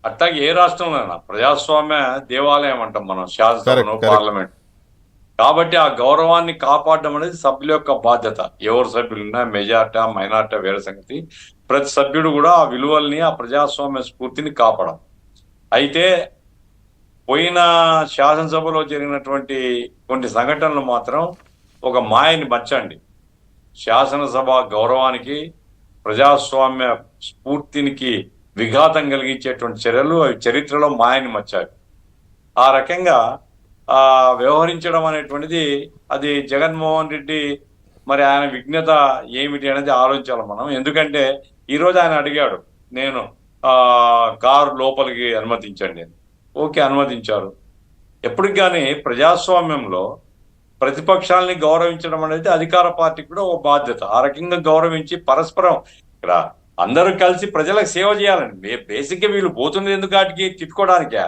అట్లాగే ఏ రాష్ట్రంలోనైనా ప్రజాస్వామ్య దేవాలయం అంటాం మనం, శాసనసభను, కరెక్ట్, కరెక్ట్. పార్లమెంట్. కాబట్టి ఆ గౌరవాన్ని కాపాడడం అనేది సభ్యుల యొక్క బాధ్యత. ఎవరు సభ్యులున్నా మెజార్టీ మైనార్టీ వేరే సంగతి. ప్రతి సభ్యుడు కూడా ఆ విలువల్ని, ఆ ప్రజాస్వామ్య స్ఫూర్తిని కాపాడం. అయితే పోయిన శాసనసభలో జరిగినటువంటి కొన్ని సంఘటనలు మాత్రం ఒక మాయని మచ్చండి. శాసనసభ గౌరవానికి, ప్రజాస్వామ్య స్ఫూర్తినికి విఘాతం కలిగించేటువంటి చర్యలు అవి చరిత్రలో మాయని మచ్చాయి. ఆ రకంగా వ్యవహరించడం అనేటువంటిది అది జగన్మోహన్ రెడ్డి మరి ఆయన విఘ్నత ఏమిటి అనేది ఆలోచించాలి మనం. ఎందుకంటే ఈరోజు ఆయన అడిగాడు, నేను కారు లోపలికి అనుమతించండి అని. ఓకే, అనుమతించారు. ఎప్పటికి కానీ ప్రజాస్వామ్యంలో ప్రతిపక్షాలని గౌరవించడం అనేది అధికార పార్టీకి కూడా ఒక బాధ్యత. ఆ రకంగా గౌరవించి పరస్పరం ఇక్కడ అందరూ కలిసి ప్రజలకు సేవ చేయాలండి. బేసిక్గా వీళ్ళు పోతున్నది ఎందుకు, వాటికి తిట్టుకోవడానికే,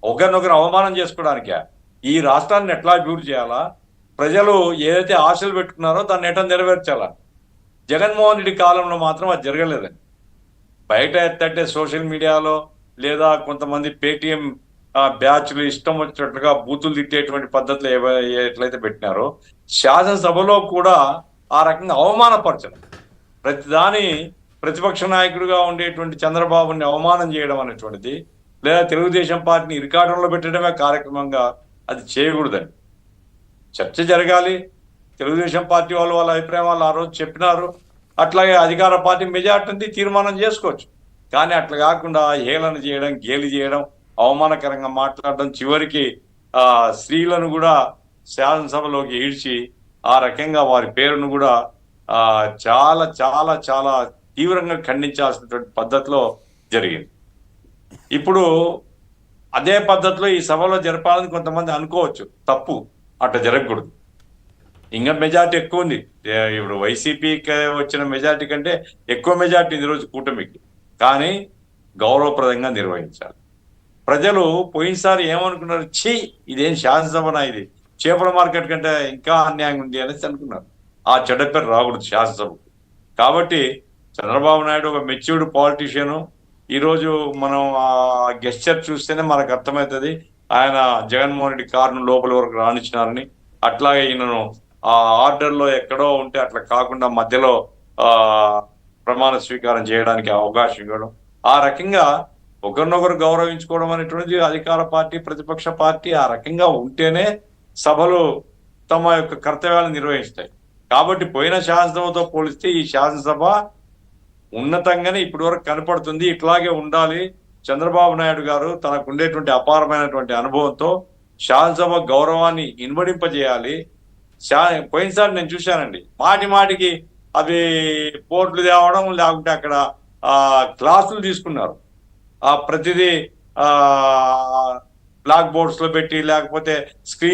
ఒకరినొకరు అవమానం చేసుకోవడానికే. ఈ రాష్ట్రాన్ని ఎట్లా అభివృద్ధి చేయాలా, ప్రజలు ఏదైతే ఆశలు పెట్టుకున్నారో దాన్ని ఎట్లా నెరవేర్చాలా. జగన్మోహన్ రెడ్డి కాలంలో మాత్రం అది జరగలేదండి. బయట ఎత్తంటే సోషల్ మీడియాలో లేదా కొంతమంది పేటిఎం బ్యాచ్లు ఇష్టం వచ్చినట్లుగా బూతులు తిట్టేటువంటి పద్ధతులు ఎట్లయితే పెట్టినారో, శాసనసభలో కూడా ఆ రకంగా అవమానపరచడం, ప్రతిదాని ప్రతిపక్ష నాయకుడిగా ఉండేటువంటి చంద్రబాబుని అవమానం చేయడం అనేటువంటిది, లేదా తెలుగుదేశం పార్టీని ఇరికాటంలో పెట్టడమే కార్యక్రమంగా అది చేయకూడదండి. చర్చ జరగాలి. తెలుగుదేశం పార్టీ వాళ్ళు వాళ్ళ అభిప్రాయం వాళ్ళు ఆ రోజు చెప్పినారు. అట్లాగే అధికార పార్టీ మెజార్టీ తీర్మానం చేసుకోవచ్చు. కానీ అట్లా కాకుండా హేళన చేయడం, గేలి చేయడం, అవమానకరంగా మాట్లాడడం, చివరికి స్త్రీలను కూడా శాసనసభలోకి ఈడ్చి ఆ రకంగా వారి పేరును కూడా చాలా చాలా చాలా తీవ్రంగా ఖండించాల్సినటువంటి పద్ధతిలో జరిగింది. ఇప్పుడు అదే పద్ధతిలో ఈ సభలో జరపాలని కొంతమంది అనుకోవచ్చు, తప్పు. అట్లా జరగకూడదు. ఇంకా మెజార్టీ ఎక్కువ ఉంది. ఇప్పుడు వైసీపీకి వచ్చిన మెజార్టీ కంటే ఎక్కువ మెజార్టీ ఈరోజు కూటమికి. కానీ గౌరవప్రదంగా నిర్వహించాలి. ప్రజలు పోయినసారి ఏమనుకున్నారు, ఇదేం శాసనసభనా, ఇది చేపల మార్కెట్ కంటే ఇంకా అన్యాయం ఉంది అనేసి అనుకున్నారు. ఆ చెడ్డ పేరు రాకూడదు శాసనసభకు. కాబట్టి చంద్రబాబు నాయుడు ఒక మెచ్యూర్డ్ పాలిటీషియను. ఈరోజు మనం ఆ గెస్చర్ చూస్తేనే మనకు అర్థమవుతుంది ఆయన జగన్మోహన్ రెడ్డి కారును లోపల వరకు రాణించినారని. అట్లాగే ఈయనను ఆ ఆర్డర్లో ఎక్కడో ఉంటే అట్లా కాకుండా మధ్యలో ప్రమాణ స్వీకారం చేయడానికి అవకాశం ఇవ్వడం, ఆ రకంగా ఒకరినొకరు గౌరవించుకోవడం అనేటువంటిది అధికార పార్టీ ప్రతిపక్ష పార్టీ ఆ రకంగా ఉంటేనే సభలు తమ యొక్క కర్తవ్యాలను నిర్వహిస్తాయి. కాబట్టి పోయిన శాసనసభతో పోలిస్తే ఈ శాసనసభ ఉన్నతంగానే ఇప్పటి వరకు కనపడుతుంది. ఇట్లాగే ఉండాలి. చంద్రబాబు నాయుడు గారు తనకు ఉండేటువంటి అపారమైనటువంటి అనుభవంతో శాసనసభ గౌరవాన్ని ఇన్వడింపజేయాలి. పోయినసారి నేను చూశానండి, మాటి మాటికి అవి పోర్ట్లు తేవడం, లేకుంటే అక్కడ క్లాసులు తీసుకున్నారు. ప్రతిదీ బ్లాక్ బోర్డ్స్ లో పెట్టి, లేకపోతే స్క్రీన్